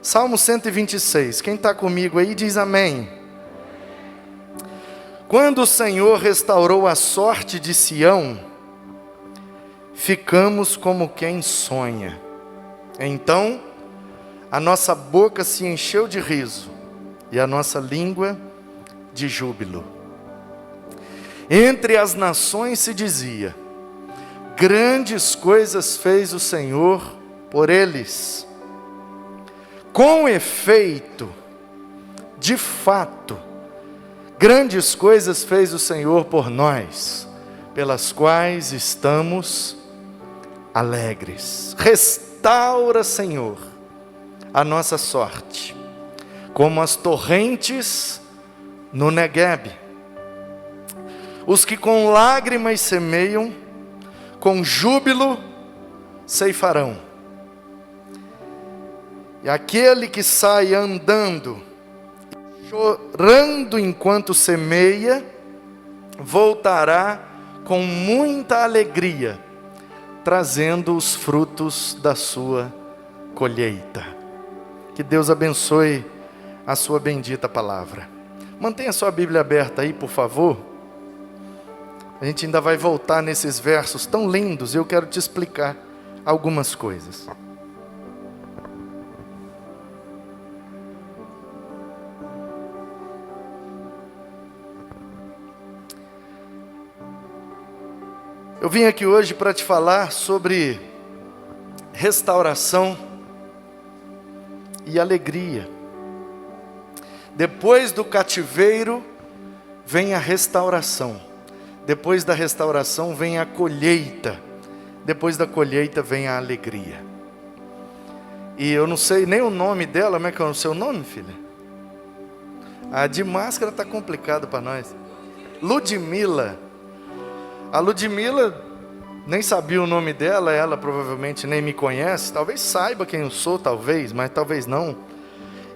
Salmo 126, quem está comigo aí diz amém. Quando o Senhor restaurou a sorte de Sião, ficamos como quem sonha. Então, a nossa boca se encheu de riso e a nossa língua de júbilo. Entre as nações se dizia: grandes coisas fez o Senhor por eles. Com efeito, de fato, grandes coisas fez o Senhor por nós, pelas quais estamos alegres. Restaura, Senhor, a nossa sorte, como as torrentes no Neguebe. Os que com lágrimas semeiam, com júbilo ceifarão. E aquele que sai andando, chorando enquanto semeia, voltará com muita alegria, trazendo os frutos da sua colheita. Que Deus abençoe a sua bendita palavra. Mantenha sua Bíblia aberta aí, por favor. A gente ainda vai voltar nesses versos tão lindos e eu quero te explicar algumas coisas. Eu vim aqui hoje para te falar sobre restauração e alegria. Depois do cativeiro vem a restauração. Depois da restauração vem a colheita. Depois da colheita vem a alegria. E eu não sei nem o nome dela. Como é que é o seu nome, filha? A de máscara está complicado para nós. Ludmila. A Ludmila, nem sabia o nome dela, ela provavelmente nem me conhece, talvez saiba quem eu sou, talvez, mas talvez não.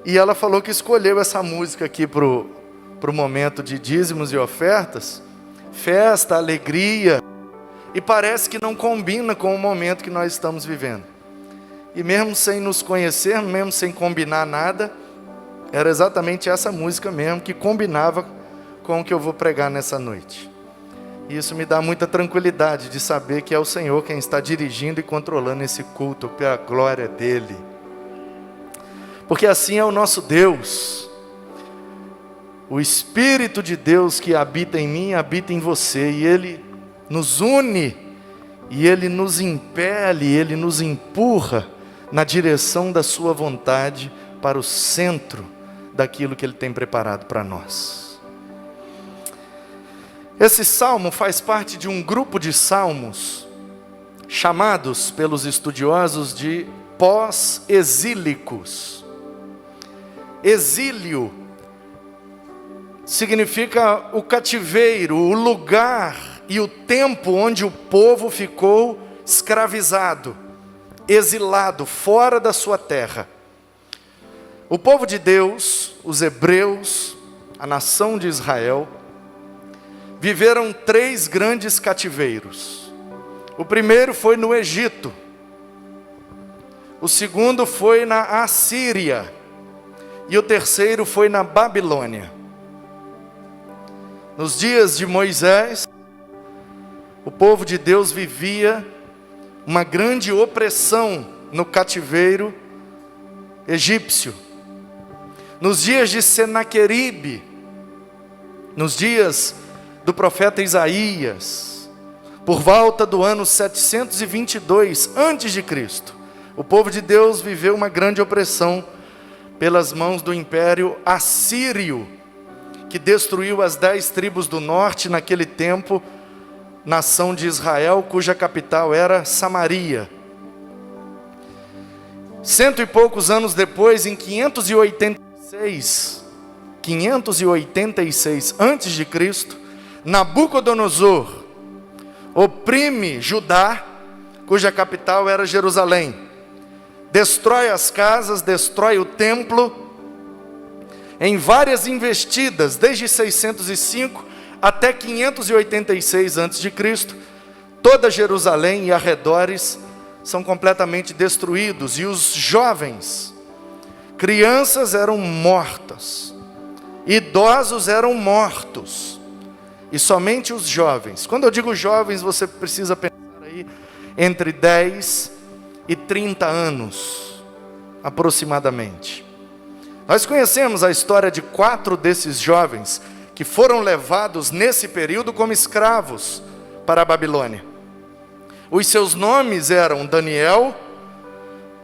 E ela falou que escolheu essa música aqui para o momento de dízimos e ofertas, festa, alegria, e parece que não combina com o momento que nós estamos vivendo. E mesmo sem nos conhecer, mesmo sem combinar nada, era exatamente essa música mesmo que combinava com o que eu vou pregar nessa noite. E isso me dá muita tranquilidade de saber que é o Senhor quem está dirigindo e controlando esse culto pela glória dEle. Porque assim é o nosso Deus. O Espírito de Deus que habita em mim, habita em você. E Ele nos une, e Ele nos impele, Ele nos empurra na direção da sua vontade para o centro daquilo que Ele tem preparado para nós. Esse salmo faz parte de um grupo de salmos chamados pelos estudiosos de pós-exílicos. Exílio significa o cativeiro, o lugar e o tempo onde o povo ficou escravizado, exilado, fora da sua terra. O povo de Deus, os hebreus, a nação de Israel, viveram 3 grandes cativeiros. O primeiro foi no Egito. O segundo foi na Assíria. E o terceiro foi na Babilônia. Nos dias de Moisés, o povo de Deus vivia uma grande opressão no cativeiro egípcio. Nos dias de Senaqueribe, nos dias do profeta Isaías, por volta do ano 722 a.C., o povo de Deus viveu uma grande opressão pelas mãos do império assírio, que destruiu as 10 tribos do norte naquele tempo, nação de Israel, cuja capital era Samaria. 100 e poucos anos depois, em 586 a.C., Nabucodonosor oprime Judá, cuja capital era Jerusalém. Destrói as casas, destrói o templo, em várias investidas, desde 605 até 586 a.C., toda Jerusalém e arredores são completamente destruídos, e os jovens crianças eram mortas, idosos eram mortos, e somente os jovens. Quando eu digo jovens, você precisa pensar aí entre 10 e 30 anos, aproximadamente. Nós conhecemos a história de 4 desses jovens que foram levados nesse período como escravos para a Babilônia. Os seus nomes eram Daniel,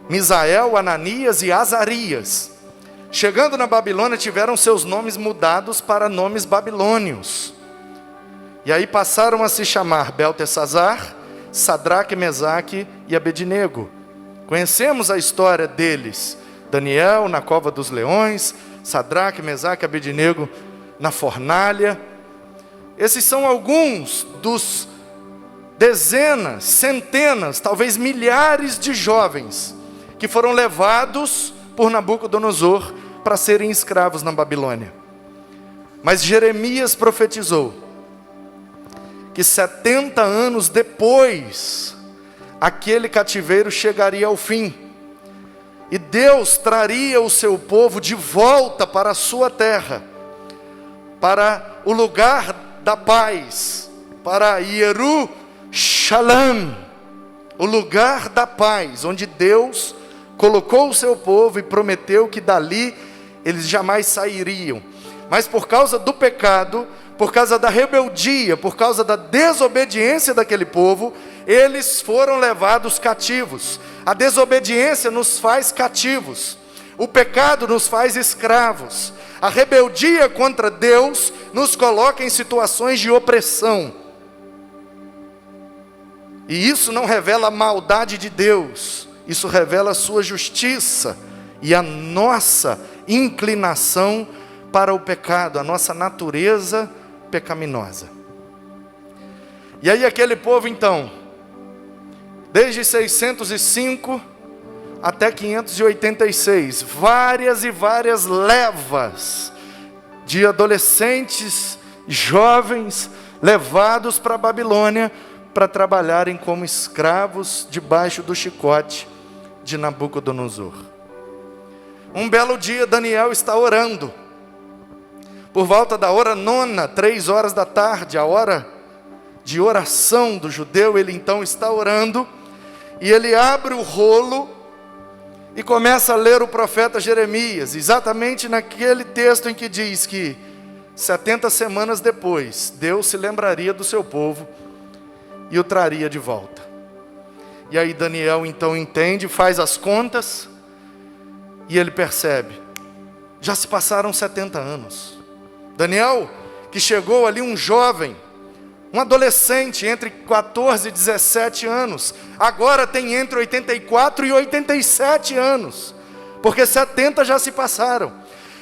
Misael, Ananias e Azarias. Chegando na Babilônia, tiveram seus nomes mudados para nomes babilônios. E aí passaram a se chamar Beltesazar, Sadraque, Mesaque e Abednego. Conhecemos a história deles. Daniel na cova dos leões, Sadraque, Mesaque e Abednego na fornalha. Esses são alguns dos dezenas, centenas, talvez milhares de jovens que foram levados por Nabucodonosor para serem escravos na Babilônia. Mas Jeremias profetizou que 70 anos depois, aquele cativeiro chegaria ao fim, e Deus traria o seu povo de volta para a sua terra, para o lugar da paz, para Jerusalém, o lugar da paz, onde Deus colocou o seu povo e prometeu que dali eles jamais sairiam. Mas por causa do pecado, por causa da rebeldia, por causa da desobediência daquele povo, eles foram levados cativos. A desobediência nos faz cativos, o pecado nos faz escravos, a rebeldia contra Deus nos coloca em situações de opressão. E isso não revela a maldade de Deus, isso revela a sua justiça e a nossa inclinação para o pecado, a nossa natureza pecaminosa. E aí aquele povo então, desde 605 até 586, várias e várias levas de adolescentes, jovens, levados para a Babilônia, para trabalharem como escravos debaixo do chicote de Nabucodonosor. Um belo dia Daniel está orando, por volta da hora 9, 3 horas da tarde, a hora de oração do judeu. Ele então está orando, e ele abre o rolo, e começa a ler o profeta Jeremias, exatamente naquele texto em que diz que 70 semanas depois, Deus se lembraria do seu povo, e o traria de volta. E aí Daniel então entende, faz as contas, e ele percebe, já se passaram 70 anos. Daniel, que chegou ali um jovem, um adolescente entre 14 e 17 anos, agora tem entre 84 e 87 anos, porque 70 já se passaram.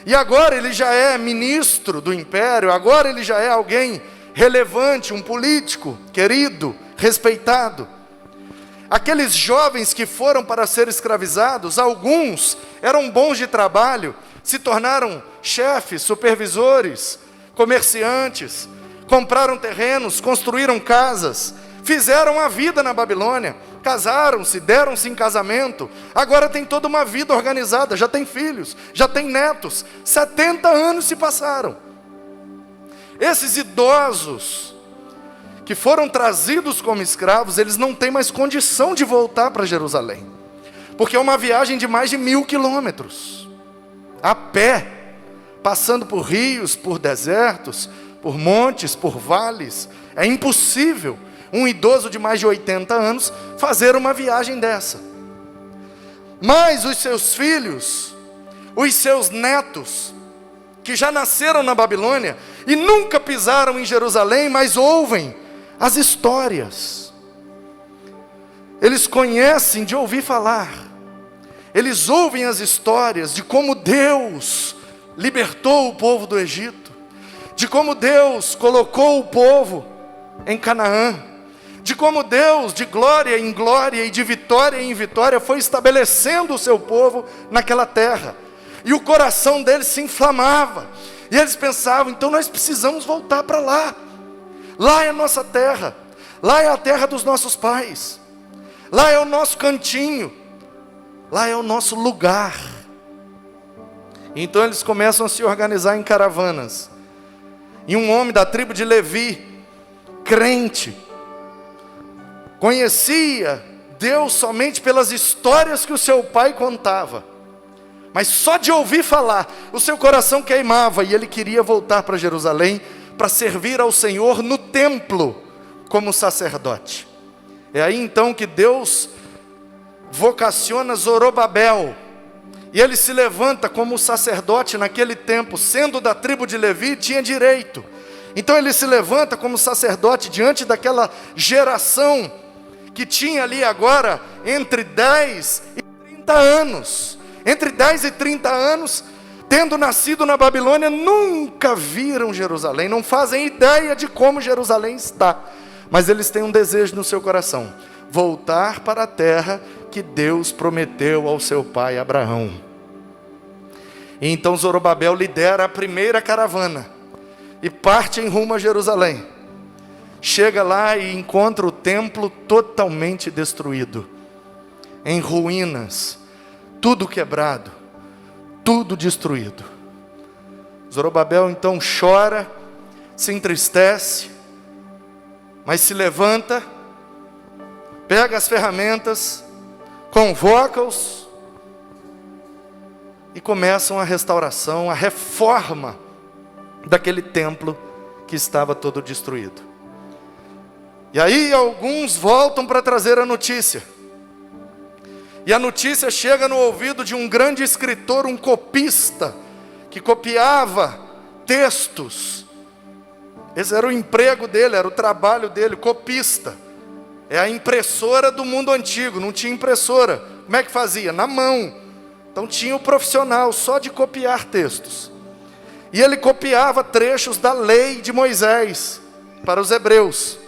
E agora ele já é ministro do império, agora ele já é alguém relevante, um político querido, respeitado. Aqueles jovens que foram para ser escravizados, alguns eram bons de trabalho, se tornaram chefes, supervisores, comerciantes, compraram terrenos, construíram casas, fizeram a vida na Babilônia, casaram-se, deram-se em casamento, agora tem toda uma vida organizada, já tem filhos, já tem netos. 70 anos se passaram. Esses idosos que foram trazidos como escravos, eles não têm mais condição de voltar para Jerusalém, porque é uma viagem de mais de 1000 quilômetros, a pé, passando por rios, por desertos, por montes, por vales. É impossível um idoso de mais de 80 anos fazer uma viagem dessa. Mas os seus filhos, os seus netos, que já nasceram na Babilônia e nunca pisaram em Jerusalém, mas ouvem as histórias. Eles conhecem de ouvir falar. Eles ouvem as histórias de como Deus libertou o povo do Egito, de como Deus colocou o povo em Canaã, de como Deus, de glória em glória e de vitória em vitória, foi estabelecendo o seu povo naquela terra. E o coração deles se inflamava, e eles pensavam, então nós precisamos voltar para lá. Lá é a nossa terra, lá é a terra dos nossos pais, lá é o nosso cantinho, lá é o nosso lugar. Então eles começam a se organizar em caravanas. E um homem da tribo de Levi, crente, conhecia Deus somente pelas histórias que o seu pai contava. Mas só de ouvir falar, o seu coração queimava e ele queria voltar para Jerusalém para servir ao Senhor no templo como sacerdote. É aí então que Deus vocaciona Zorobabel. E ele se levanta como sacerdote naquele tempo, sendo da tribo de Levi, tinha direito. Então ele se levanta como sacerdote diante daquela geração que tinha ali agora entre 10 e 30 anos. Entre 10 e 30 anos, tendo nascido na Babilônia, nunca viram Jerusalém, não fazem ideia de como Jerusalém está. Mas eles têm um desejo no seu coração: voltar para a terra que Deus prometeu ao seu pai Abraão. E então Zorobabel lidera a primeira caravana e parte em rumo a Jerusalém. Chega lá e encontra o templo totalmente destruído, em ruínas, tudo quebrado, tudo destruído. Zorobabel então chora, se entristece, mas se levanta, pega as ferramentas, convoca-os e começam a restauração, a reforma daquele templo que estava todo destruído. E aí alguns voltam para trazer a notícia. E a notícia chega no ouvido de um grande escritor, um copista, que copiava textos. Esse era o emprego dele, era o trabalho dele, copista. É a impressora do mundo antigo, não tinha impressora. Como é que fazia? Na mão. Então tinha o profissional só de copiar textos. E ele copiava trechos da lei de Moisés para os hebreus.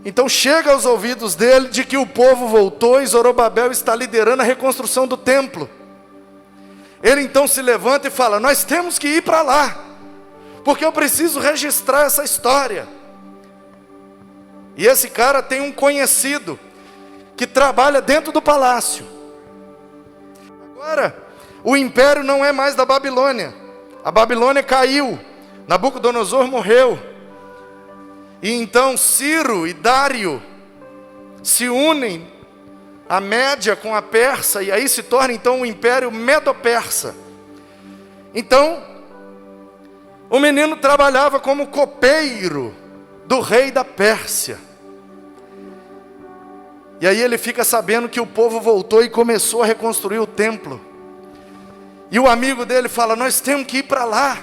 Então chega aos ouvidos dele de que o povo voltou e Zorobabel está liderando a reconstrução do templo. Ele então se levanta e fala: nós temos que ir para lá, porque eu preciso registrar essa história. E esse cara tem um conhecido que trabalha dentro do palácio. Agora, o império não é mais da Babilônia. A Babilônia caiu, Nabucodonosor morreu. E então Ciro e Dário se unem, a Média com a Persa, e aí se torna então o Império Medo-Persa. Então, o menino trabalhava como copeiro do rei da Pérsia. E aí ele fica sabendo que o povo voltou e começou a reconstruir o templo. E o amigo dele fala: nós temos que ir para lá,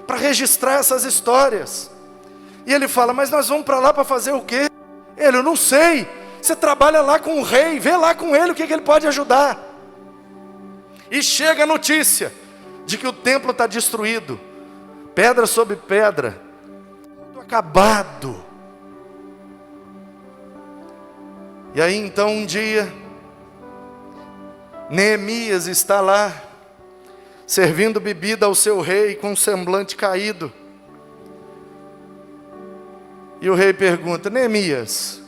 para registrar essas histórias. E ele fala: mas nós vamos para lá para fazer o quê? Ele: eu não sei. Você trabalha lá com o rei, vê lá com ele o que ele pode ajudar. E chega a notícia de que o templo está destruído, pedra sobre pedra, tudo acabado. E aí então um dia, Neemias está lá, servindo bebida ao seu rei com um semblante caído. E o rei pergunta: Neemias,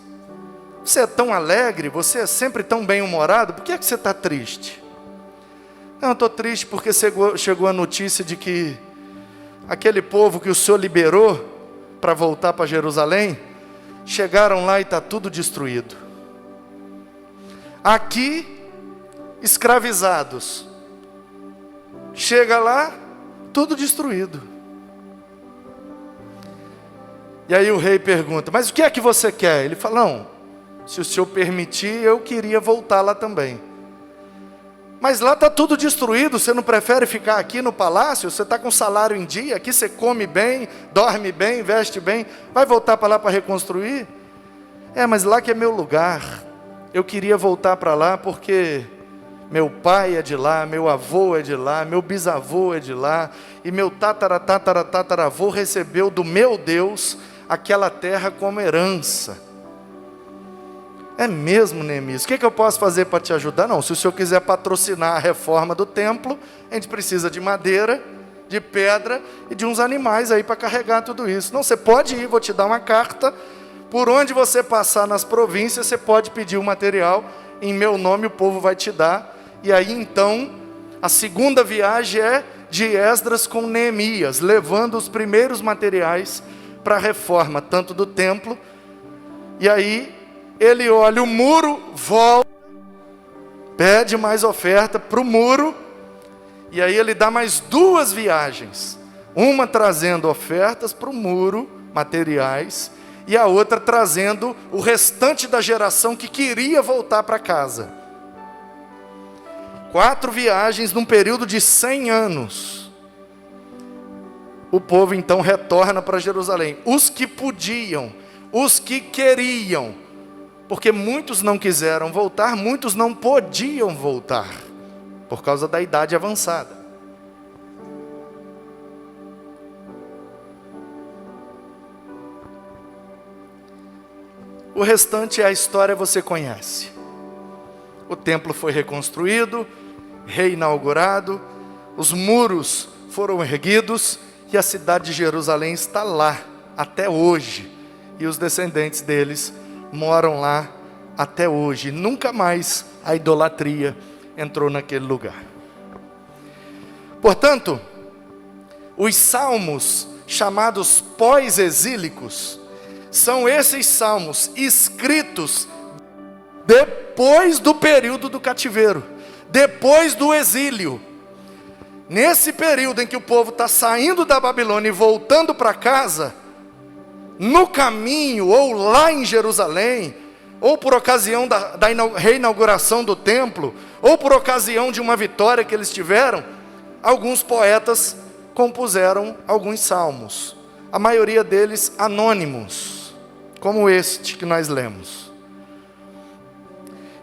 você é tão alegre, você é sempre tão bem-humorado, por que você está triste? Não, eu estou triste porque chegou a notícia de que aquele povo que o Senhor liberou para voltar para Jerusalém, chegaram lá e está tudo destruído. Aqui, escravizados, chega lá, tudo destruído. E aí o rei pergunta: mas o que é que você quer? Ele fala: não, se o senhor permitir, eu queria voltar lá também. Mas lá está tudo destruído, você não prefere ficar aqui no palácio? Você está com salário em dia, aqui você come bem, dorme bem, veste bem, vai voltar para lá para reconstruir? É, mas lá que é meu lugar, eu queria voltar para lá porque meu pai é de lá, meu avô é de lá, meu bisavô é de lá, e meu tataravô recebeu do meu Deus aquela terra como herança. É mesmo, Neemias? O que eu posso fazer para te ajudar? Não, se o senhor quiser patrocinar a reforma do templo, a gente precisa de madeira, de pedra e de uns animais aí para carregar tudo isso. Não, você pode ir, vou te dar uma carta, por onde você passar nas províncias, você pode pedir o material, em meu nome o povo vai te dar. E aí então, A segunda viagem é de Esdras com Neemias, levando os primeiros materiais para a reforma, tanto do templo. E aí ele olha o muro, volta, pede mais oferta para o muro. E aí ele dá mais 2 viagens. Uma trazendo ofertas para o muro, materiais, e a outra trazendo o restante da geração que queria voltar para casa. 4 viagens num período de 100 anos. O povo então retorna para Jerusalém. Os que podiam, os que queriam, porque muitos não quiseram voltar, muitos não podiam voltar, por causa da idade avançada. O restante, a história você conhece. O templo foi reconstruído, reinaugurado, os muros foram erguidos e a cidade de Jerusalém está lá até hoje. E os descendentes deles moram lá até hoje. Nunca mais a idolatria entrou naquele lugar. Portanto, os salmos chamados pós-exílicos são esses salmos escritos depois do período do cativeiro, depois do exílio. Nesse período em que o povo está saindo da Babilônia e voltando para casa, no caminho, ou lá em Jerusalém, ou por ocasião da reinauguração do templo, ou por ocasião de uma vitória que eles tiveram, alguns poetas compuseram alguns salmos, a maioria deles anônimos, como este que nós lemos.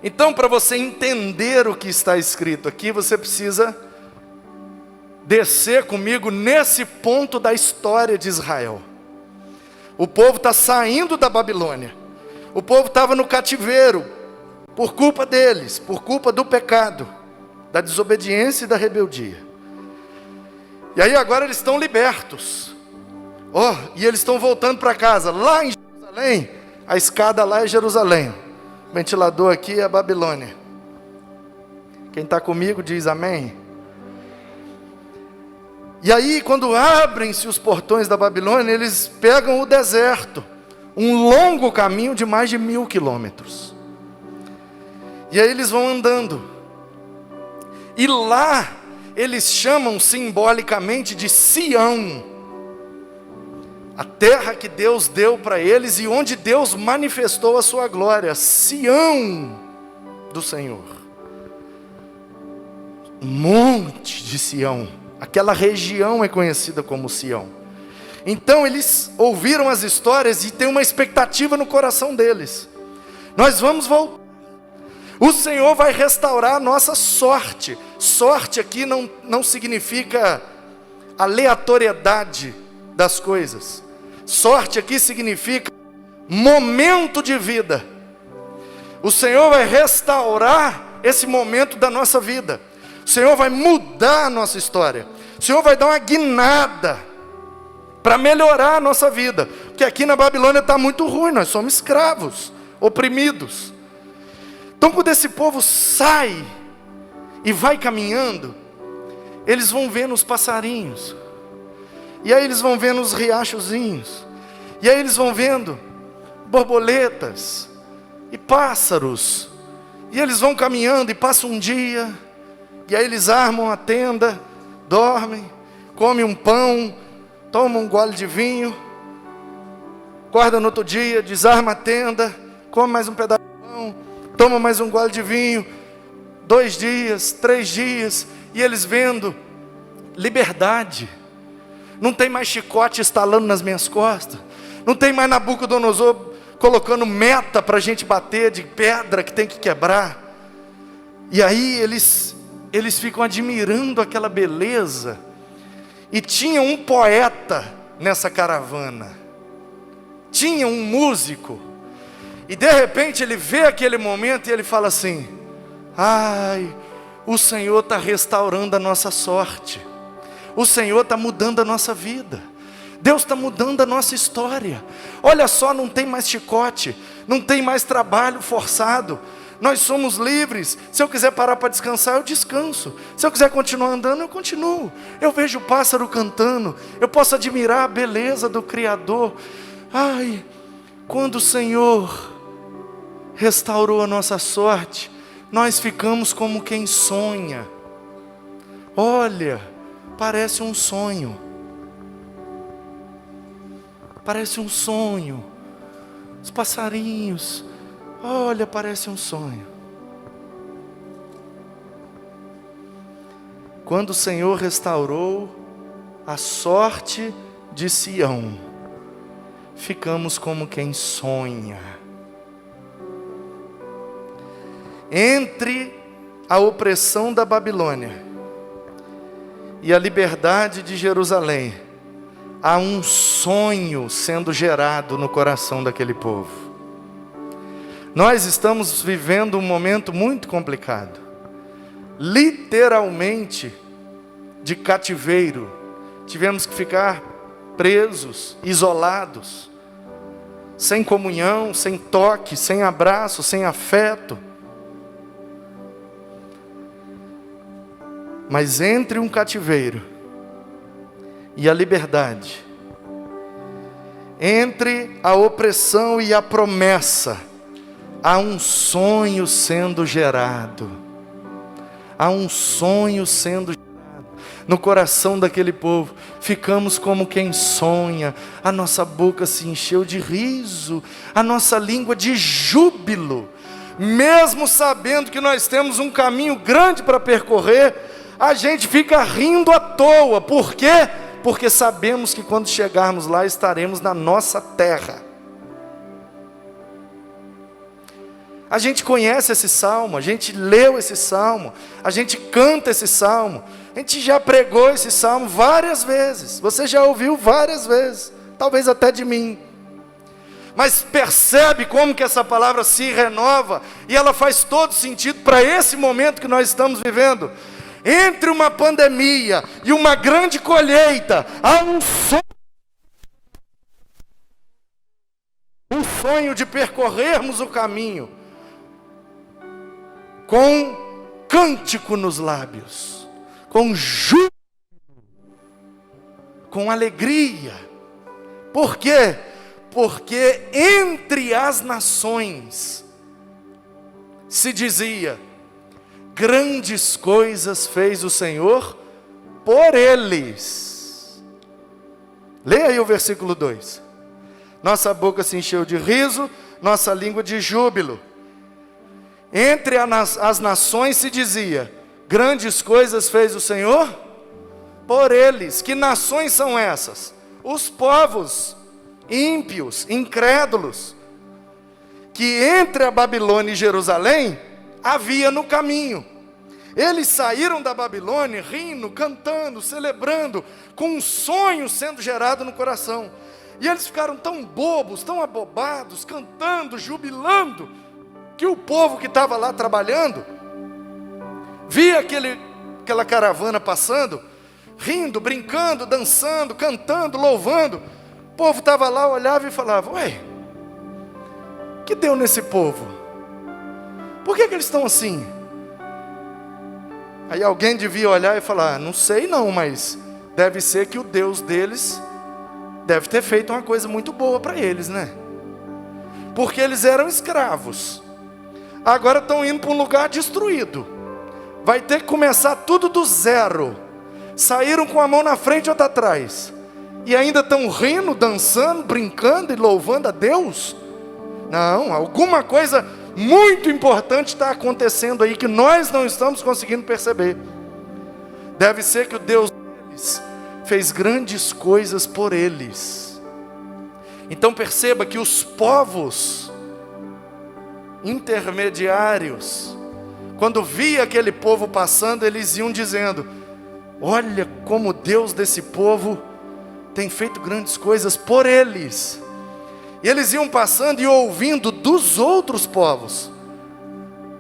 Então, para você entender o que está escrito aqui, você precisa descer comigo nesse ponto da história de Israel. O povo está saindo da Babilônia. O povo estava no cativeiro por culpa deles, por culpa do pecado, da desobediência e da rebeldia. E aí agora eles estão libertos. E eles estão voltando para casa. Lá em Jerusalém, a escada lá é Jerusalém. O ventilador aqui é a Babilônia. Quem está comigo diz amém. E aí, quando abrem-se os portões da Babilônia, eles pegam o deserto, um longo caminho de mais de 1000 quilômetros. E aí eles vão andando. E lá, eles chamam simbolicamente de Sião, a terra que Deus deu para eles e onde Deus manifestou a sua glória, Sião do Senhor. Um monte de Sião. Aquela região é conhecida como Sião. Então eles ouviram as histórias e tem uma expectativa no coração deles. Nós vamos voltar. O Senhor vai restaurar a nossa sorte. Sorte aqui não significa aleatoriedade das coisas. Sorte aqui significa momento de vida. O Senhor vai restaurar esse momento da nossa vida. O Senhor vai mudar a nossa história. O Senhor vai dar uma guinada para melhorar a nossa vida. Porque aqui na Babilônia está muito ruim, nós somos escravos, oprimidos. Então quando esse povo sai e vai caminhando, eles vão vendo os passarinhos. E aí eles vão vendo os riachozinhos. E aí eles vão vendo borboletas e pássaros. E eles vão caminhando e passa um dia. E aí eles armam a tenda, dormem, comem um pão, tomam um gole de vinho, acorda no outro dia, desarma a tenda, come mais um pedaço de pão, toma mais um gole de vinho, 2 dias, 3 dias, e eles vendo liberdade. Não tem mais chicote estalando nas minhas costas, não tem mais Nabucodonosor colocando meta para a gente bater de pedra que tem que quebrar. E aí eles ficam admirando aquela beleza. E tinha um poeta nessa caravana, tinha um músico, e de repente ele vê aquele momento e ele fala assim: ai, o Senhor está restaurando a nossa sorte, o Senhor está mudando a nossa vida, Deus está mudando a nossa história. Olha só, não tem mais chicote, não tem mais trabalho forçado, Nós somos livres. Se eu quiser parar para descansar, eu descanso. Se eu quiser continuar andando, eu continuo. Eu vejo o pássaro cantando. Eu posso admirar a beleza do Criador. Ai, quando o Senhor restaurou a nossa sorte, nós ficamos como quem sonha. Olha, parece um sonho. Parece um sonho. Os passarinhos, olha, parece um sonho. Quando o Senhor restaurou a sorte de Sião, ficamos como quem sonha. Entre a opressão da Babilônia e a liberdade de Jerusalém, há um sonho sendo gerado no coração daquele povo. Nós estamos vivendo um momento muito complicado, literalmente de cativeiro. Tivemos que ficar presos, isolados, sem comunhão, sem toque, sem abraço, sem afeto. Mas entre um cativeiro e a liberdade, entre a opressão e a promessa, há um sonho sendo gerado. Há um sonho sendo gerado no coração daquele povo. Ficamos como quem sonha. A nossa boca se encheu de riso, a nossa língua de júbilo. Mesmo sabendo que nós temos um caminho grande para percorrer, a gente fica rindo à toa. Por quê? Porque sabemos que quando chegarmos lá, estaremos na nossa terra. A gente conhece esse salmo, a gente leu esse salmo, a gente canta esse salmo, a gente já pregou esse salmo várias vezes, você já ouviu várias vezes, talvez até de mim. Mas percebe como que essa palavra se renova, e ela faz todo sentido para esse momento que nós estamos vivendo. Entre uma pandemia e uma grande colheita, há um sonho de percorrermos o caminho com cântico nos lábios, com júbilo, com alegria. Por quê? Porque entre as nações se dizia: grandes coisas fez o Senhor por eles. Leia aí o versículo 2. Nossa boca se encheu de riso, nossa língua de júbilo. Entre as nações se dizia: grandes coisas fez o Senhor por eles. Que nações são essas? Os povos ímpios, incrédulos, que entre a Babilônia e Jerusalém havia no caminho. Eles saíram da Babilônia rindo, cantando, celebrando, com um sonho sendo gerado no coração. E eles ficaram tão bobos, tão abobados, cantando, jubilando, que o povo que estava lá trabalhando via aquela caravana passando, rindo, brincando, dançando, cantando, louvando. O povo estava lá, olhava e falava: ué, o que deu nesse povo? Por que eles estão assim? Aí alguém devia olhar e falar: não sei não, mas deve ser que o Deus deles deve ter feito uma coisa muito boa para eles, né? Porque eles eram escravos, agora estão indo para um lugar destruído, vai ter que começar tudo do zero. Saíram com a mão na frente e outra atrás, e ainda estão rindo, dançando, brincando e louvando a Deus? Não, alguma coisa muito importante está acontecendo aí que nós não estamos conseguindo perceber. Deve ser que o Deus deles fez grandes coisas por eles. Então perceba que os povos intermediários, quando via aquele povo passando, eles iam dizendo: olha como Deus desse povo tem feito grandes coisas por eles. E eles iam passando e ouvindo dos outros povos: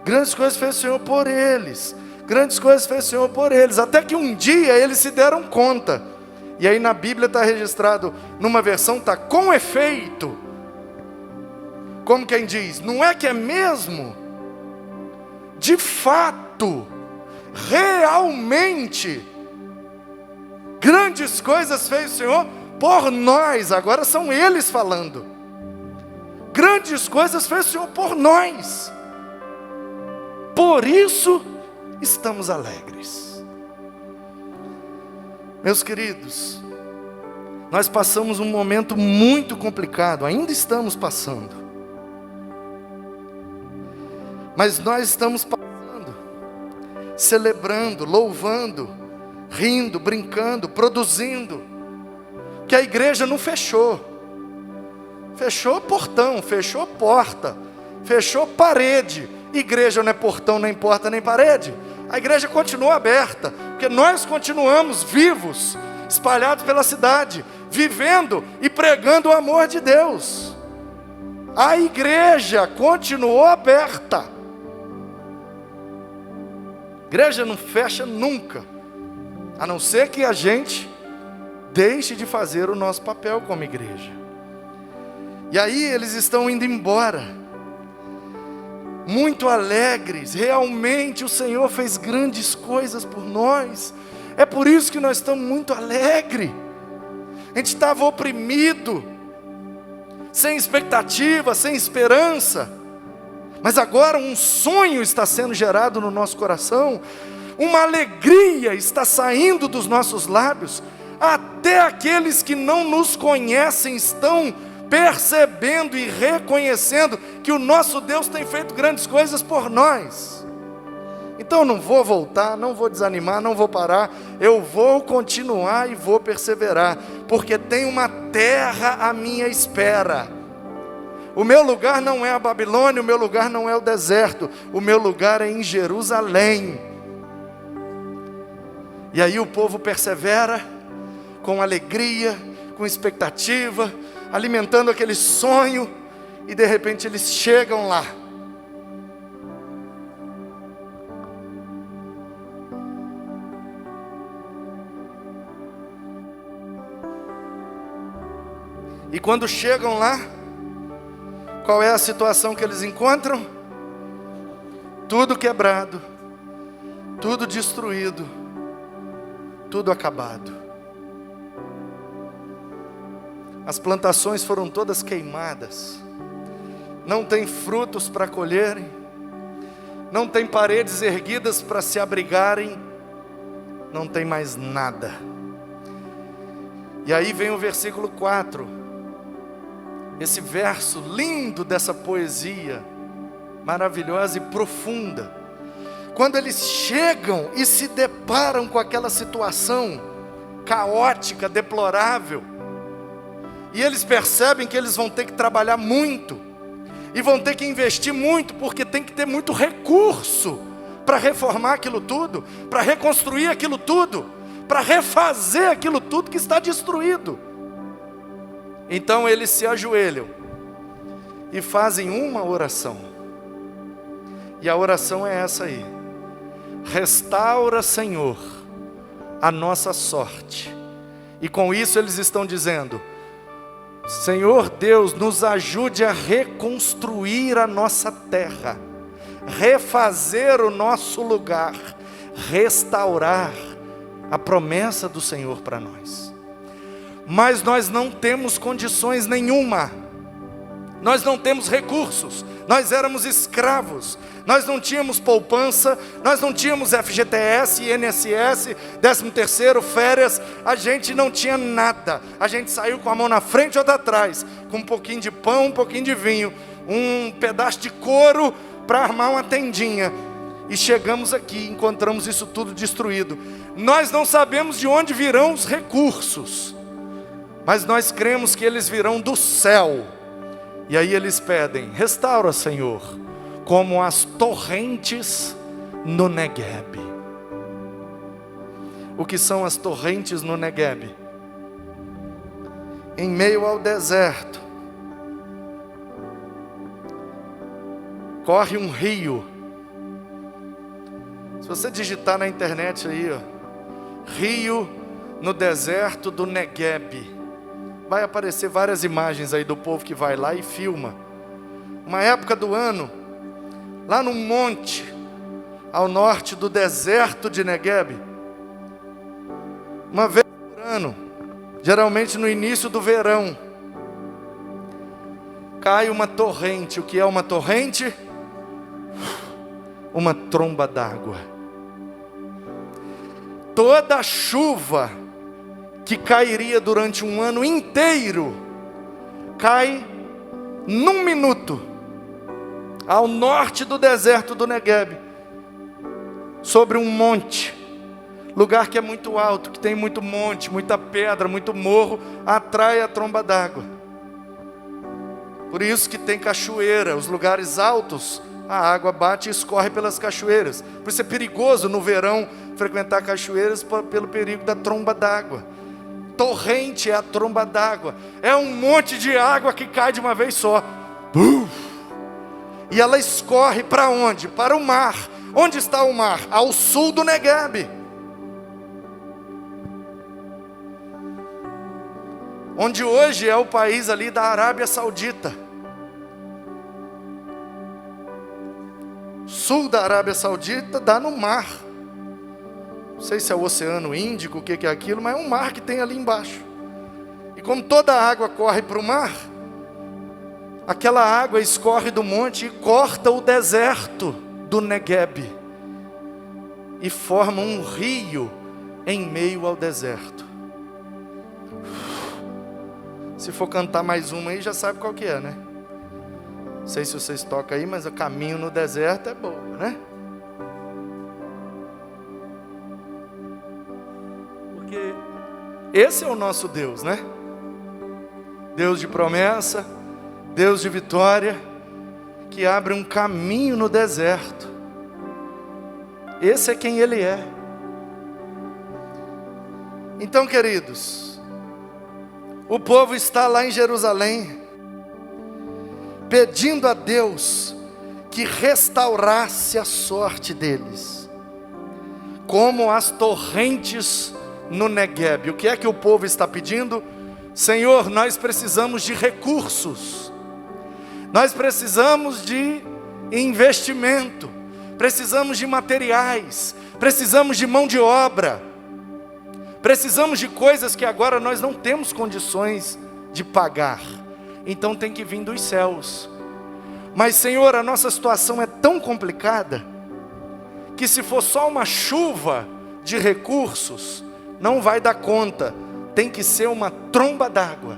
grandes coisas fez o Senhor por eles, grandes coisas fez o Senhor por eles. Até que um dia eles se deram conta. E aí na Bíblia está registrado, numa versão está com efeito, como quem diz: não é que é mesmo? de fato, realmente, grandes coisas fez o Senhor por nós. Agora são eles falando. Grandes coisas fez o Senhor por nós. Por isso estamos alegres. Meus queridos, nós passamos um momento muito complicado, ainda estamos passando. Mas nós estamos passando, celebrando, louvando, rindo, brincando, produzindo. Que a igreja não fechou. Fechou portão, fechou porta, fechou parede. Igreja não é portão, nem porta, nem parede. A igreja continua aberta, porque nós continuamos vivos, espalhados pela cidade, vivendo e pregando o amor de Deus. A igreja continuou aberta. A igreja não fecha nunca, a não ser que a gente deixe de fazer o nosso papel como igreja. E aí eles estão indo embora, muito alegres. Realmente o Senhor fez grandes coisas por nós. É por isso que nós estamos muito alegres. A gente estava oprimido, sem expectativa, sem esperança. Mas agora um sonho está sendo gerado no nosso coração. Uma alegria está saindo dos nossos lábios. Até aqueles que não nos conhecem estão percebendo e reconhecendo que o nosso Deus tem feito grandes coisas por nós. Então não vou voltar, não vou desanimar, não vou parar. Eu vou continuar e vou perseverar, porque tem uma terra à minha espera. O meu lugar não é a Babilônia, o meu lugar não é o deserto, o meu lugar é em Jerusalém. E aí o povo persevera com alegria, com expectativa, alimentando aquele sonho, e de repente eles chegam lá. E quando chegam lá, qual é a situação que eles encontram? Tudo quebrado, tudo destruído, tudo acabado. As plantações foram todas queimadas, não tem frutos para colherem, não tem paredes erguidas para se abrigarem, não tem mais nada. E aí vem o versículo 4, esse verso lindo dessa poesia, maravilhosa e profunda. Quando eles chegam e se deparam com aquela situação caótica, deplorável, e eles percebem que eles vão ter que trabalhar muito, e vão ter que investir muito, porque tem que ter muito recurso para reformar aquilo tudo, para reconstruir aquilo tudo, para refazer aquilo tudo que está destruído. Então eles se ajoelham e fazem uma oração, e a oração é essa aí: restaura, Senhor, a nossa sorte. E com isso eles estão dizendo: Senhor Deus, nos ajude a reconstruir a nossa terra, refazer o nosso lugar, restaurar a promessa do Senhor para nós. Mas nós não temos condições nenhuma, nós não temos recursos, nós éramos escravos, nós não tínhamos poupança, nós não tínhamos FGTS, INSS, 13º, férias, a gente não tinha nada. A gente saiu com a mão na frente ou atrás, com um pouquinho de pão, um pouquinho de vinho, um pedaço de couro para armar uma tendinha. E chegamos aqui, encontramos isso tudo destruído. Nós não sabemos de onde virão os recursos, mas nós cremos que eles virão do céu. E aí eles pedem: restaura, Senhor, como as torrentes no Negueb. O que são as torrentes no Negueb? Em meio ao deserto, corre um rio. Se você digitar na internet aí, ó, rio no deserto do Negueb, vai aparecer várias imagens aí do povo que vai lá e filma. Uma época do ano, lá num monte, ao norte do deserto de Negueb, uma vez por ano, geralmente no início do verão, cai uma torrente. O que é uma torrente? Uma tromba d'água. Toda a chuva que cairia durante um ano inteiro, cai num minuto, ao norte do deserto do Negueb, sobre um monte, lugar que é muito alto, que tem muito monte, muita pedra, muito morro, atrai a tromba d'água. Por isso que tem cachoeira, os lugares altos, a água bate e escorre pelas cachoeiras. Por isso é perigoso no verão frequentar cachoeiras pelo perigo da tromba d'água. Torrente é a tromba d'água, é um monte de água que cai de uma vez só. E ela escorre para onde? Para o mar. Onde está o mar? Ao sul do Negueb. Onde hoje é o país ali da Arábia Saudita. Sul da Arábia Saudita dá no mar. Não sei se é o Oceano Índico, o que é aquilo, mas é um mar que tem ali embaixo. E como toda a água corre para o mar, aquela água escorre do monte e corta o deserto do Negueb. E forma um rio em meio ao deserto. Se for cantar mais uma aí, já sabe qual que é, né? Não sei se vocês tocam aí, mas o caminho no deserto é boa, né? Porque esse é o nosso Deus, né? Deus de promessa, Deus de vitória, que abre um caminho no deserto. Esse é quem Ele é. Então, queridos, o povo está lá em Jerusalém, pedindo a Deus que restaurasse a sorte deles, como as torrentes no Negueb. O que é que o povo está pedindo? Senhor, nós precisamos de recursos, nós precisamos de investimento, precisamos de materiais, precisamos de mão de obra, precisamos de coisas que agora nós não temos condições de pagar. Então tem que vir dos céus. Mas Senhor, a nossa situação é tão complicada, que se for só uma chuva de recursos, não vai dar conta. Tem que ser uma tromba d'água.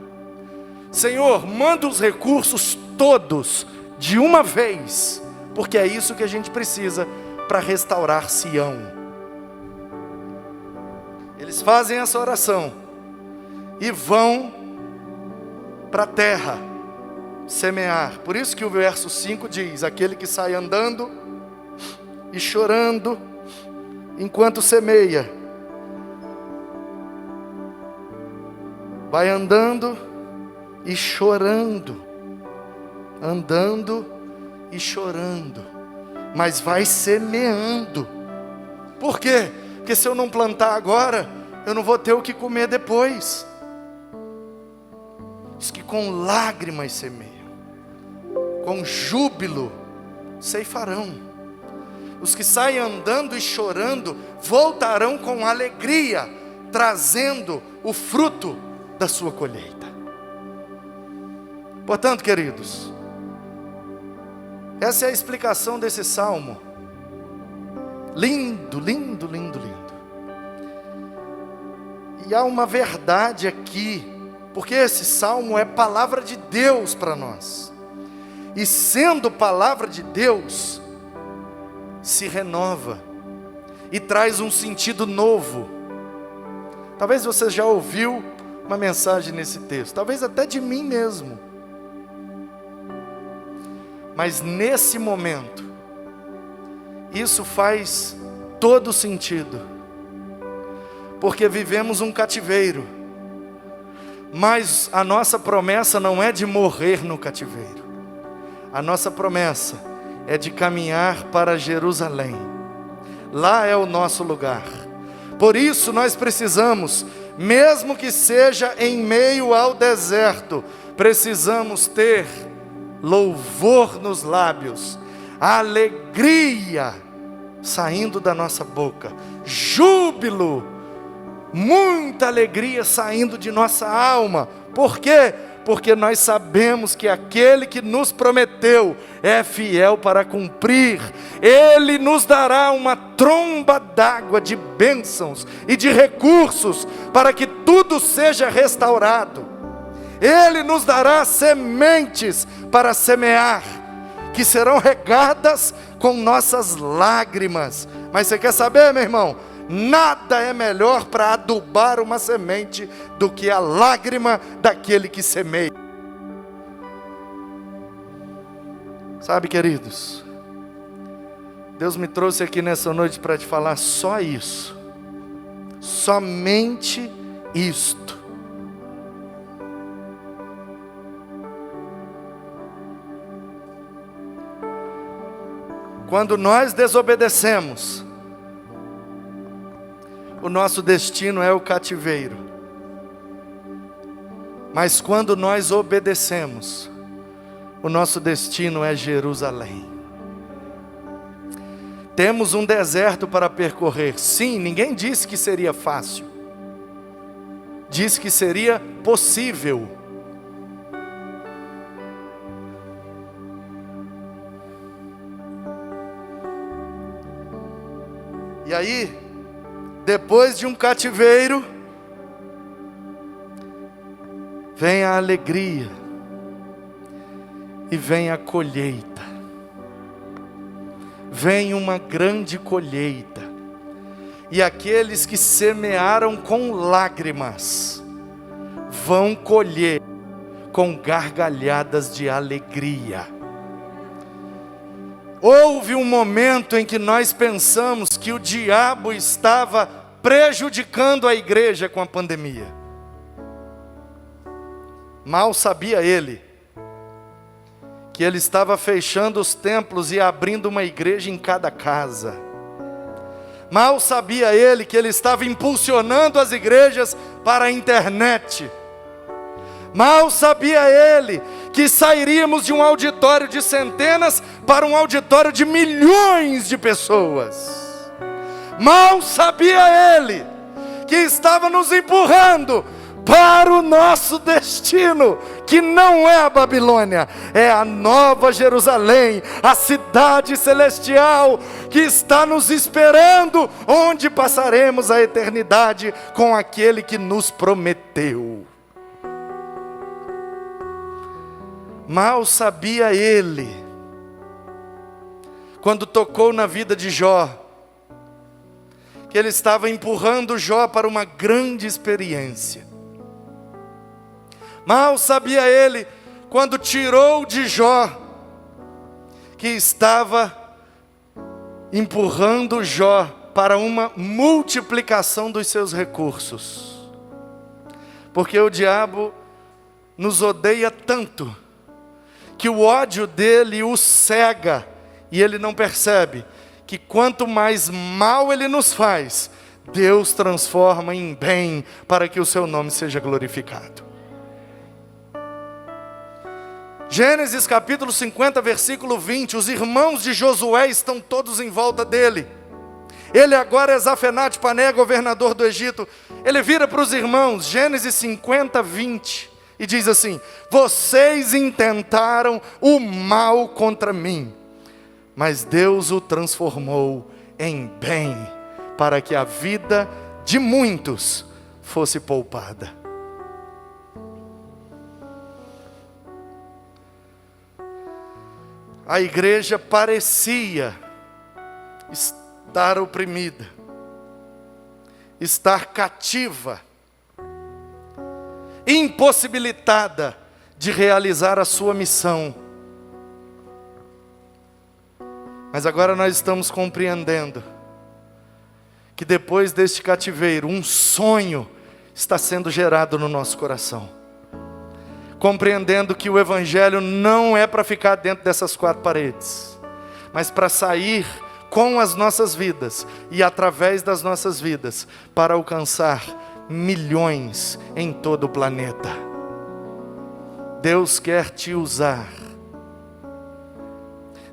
Senhor, manda os recursos todos, de uma vez, porque é isso que a gente precisa para restaurar Sião. Eles fazem essa oração e vão para a terra semear. Por isso que o verso 5 diz: aquele que sai andando e chorando enquanto semeia, vai andando e chorando, andando e chorando, mas vai semeando. Por quê? Porque se eu não plantar agora, eu não vou ter o que comer depois. Diz que com lágrimas semeiam, com júbilo ceifarão. Os que saem andando e chorando voltarão com alegria, trazendo o fruto da sua colheita. Portanto, queridos, essa é a explicação desse salmo. Lindo, lindo, lindo, lindo. E há uma verdade aqui, porque esse salmo é palavra de Deus para nós. E sendo palavra de Deus, se renova e traz um sentido novo. Talvez você já ouviu uma mensagem nesse texto, talvez até de mim mesmo. Mas nesse momento, isso faz todo sentido, porque vivemos um cativeiro, mas a nossa promessa não é de morrer no cativeiro, a nossa promessa é de caminhar para Jerusalém. Lá é o nosso lugar. Por isso nós precisamos, mesmo que seja em meio ao deserto, precisamos ter louvor nos lábios, alegria saindo da nossa boca, júbilo, muita alegria saindo de nossa alma. Por quê? Porque nós sabemos que aquele que nos prometeu é fiel para cumprir. Ele nos dará uma tromba d'água de bênçãos e de recursos para que tudo seja restaurado. Ele nos dará sementes para semear, que serão regadas com nossas lágrimas. Mas você quer saber, meu irmão? Nada é melhor para adubar uma semente do que a lágrima daquele que semeia. Sabe, queridos, Deus me trouxe aqui nessa noite para te falar só isso. Somente isto. Quando nós desobedecemos, o nosso destino é o cativeiro. Mas quando nós obedecemos, o nosso destino é Jerusalém. Temos um deserto para percorrer. Sim, ninguém disse que seria fácil. Disse que seria possível. E aí, depois de um cativeiro, vem a alegria e vem a colheita. Vem uma grande colheita. E aqueles que semearam com lágrimas vão colher com gargalhadas de alegria. Houve um momento em que nós pensamos que o diabo estava prejudicando a igreja com a pandemia. Mal sabia ele que ele estava fechando os templos e abrindo uma igreja em cada casa. Mal sabia ele que ele estava impulsionando as igrejas para a internet. Mal sabia ele que sairíamos de um auditório de centenas para um auditório de milhões de pessoas. Mal sabia ele que estava nos empurrando para o nosso destino, que não é a Babilônia, é a Nova Jerusalém, a cidade celestial que está nos esperando, onde passaremos a eternidade com aquele que nos prometeu. Mal sabia ele, quando tocou na vida de Jó, que ele estava empurrando Jó para uma grande experiência. Mal sabia ele, quando tirou de Jó, que estava empurrando Jó para uma multiplicação dos seus recursos. Porque o diabo nos odeia tanto, que o ódio dele o cega, e ele não percebe que quanto mais mal ele nos faz, Deus transforma em bem, para que o seu nome seja glorificado. Gênesis capítulo 50, versículo 20, os irmãos de Josué estão todos em volta dele. Ele agora é Zafenate Paneá, governador do Egito. Ele vira para os irmãos, Gênesis 50, 20, e diz assim: vocês intentaram o mal contra mim, mas Deus o transformou em bem, para que a vida de muitos fosse poupada. A igreja parecia estar oprimida, estar cativa, impossibilitada de realizar a sua missão. Mas agora nós estamos compreendendo que depois deste cativeiro, um sonho está sendo gerado no nosso coração. Compreendendo que o Evangelho não é para ficar dentro dessas quatro paredes, mas para sair com as nossas vidas e através das nossas vidas, para alcançar milhões em todo o planeta. Deus quer te usar.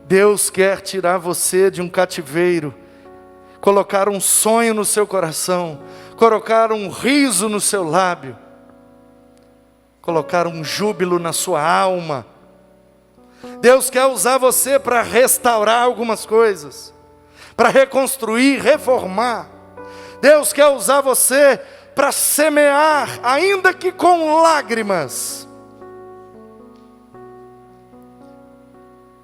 Deus quer tirar você de um cativeiro colocar um sonho no seu coração, colocar um riso no seu lábio, colocar um júbilo na sua alma. Deus quer usar você para restaurar algumas coisas, para reconstruir, reformar. Deus quer usar você para semear, ainda que com lágrimas.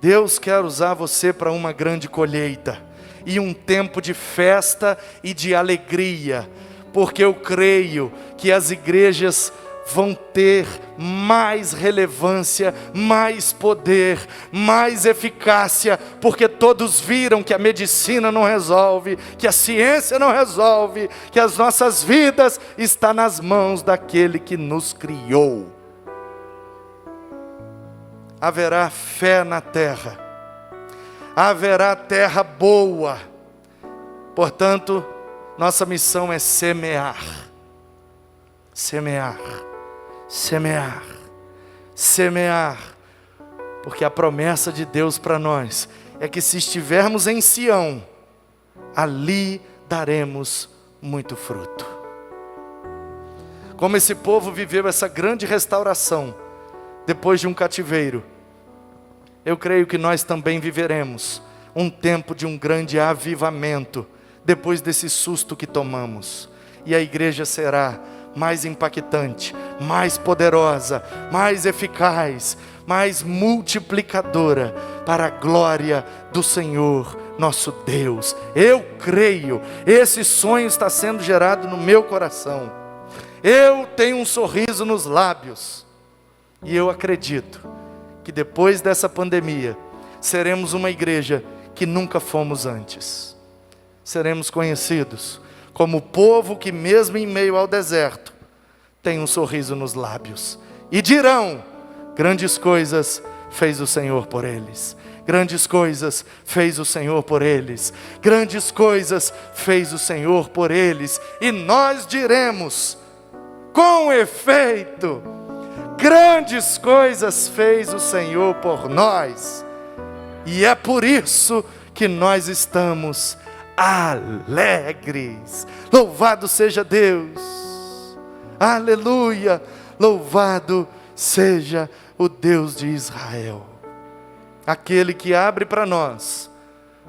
Deus quer usar você para uma grande colheita e um tempo de festa e de alegria, porque eu creio que as igrejas vão ter mais relevância, mais poder, mais eficácia, porque todos viram que a medicina não resolve, que a ciência não resolve, que as nossas vidas estão nas mãos daquele que nos criou. Haverá fé na terra, haverá terra boa, portanto, nossa missão é semear, semear, semear, semear, porque a promessa de Deus para nós é que se estivermos em Sião, ali daremos muito fruto. Como esse povo viveu essa grande restauração depois de um cativeiro, eu creio que nós também viveremos um tempo de um grande avivamento, depois desse susto que tomamos. E a igreja será mais impactante, mais poderosa, mais eficaz, mais multiplicadora, para a glória do Senhor nosso Deus. Eu creio, esse sonho está sendo gerado no meu coração. Eu tenho um sorriso nos lábios, e eu acredito que depois dessa pandemia, seremos uma igreja que nunca fomos antes. Seremos conhecidos como o povo que mesmo em meio ao deserto, tem um sorriso nos lábios. E dirão, grandes coisas fez o Senhor por eles. Grandes coisas fez o Senhor por eles. Grandes coisas fez o Senhor por eles. E nós diremos, com efeito, grandes coisas fez o Senhor por nós. E é por isso que nós estamos alegres. Louvado seja Deus. Aleluia. Louvado seja o Deus de Israel. Aquele que abre para nós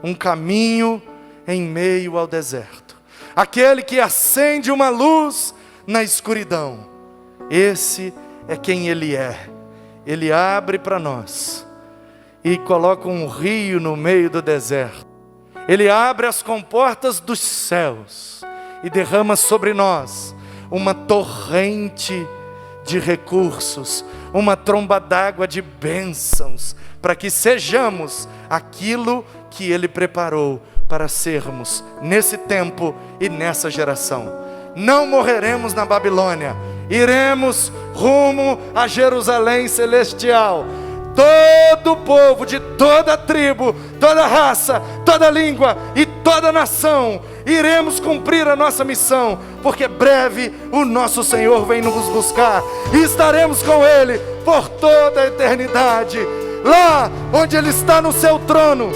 um caminho em meio ao deserto. Aquele que acende uma luz na escuridão. Esse é quem Ele é. Ele abre para nós e coloca um rio no meio do deserto. Ele abre as comportas dos céus e derrama sobre nós uma torrente de recursos, uma tromba d'água de bênçãos, para que sejamos aquilo que Ele preparou para sermos nesse tempo e nessa geração. Não morreremos na Babilônia, iremos rumo a Jerusalém celestial. Todo o povo, de toda tribo, toda raça, toda língua e toda nação, iremos cumprir a nossa missão, porque breve o nosso Senhor vem nos buscar, e estaremos com Ele por toda a eternidade, lá onde Ele está no seu trono,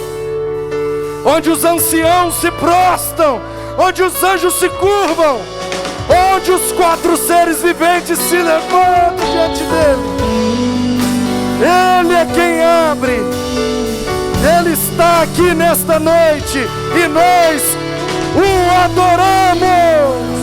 onde os anciãos se prostram, onde os anjos se curvam, onde os 4 seres viventes se levantam diante dEle. Ele é quem abre. Ele está aqui nesta noite e nós o adoramos.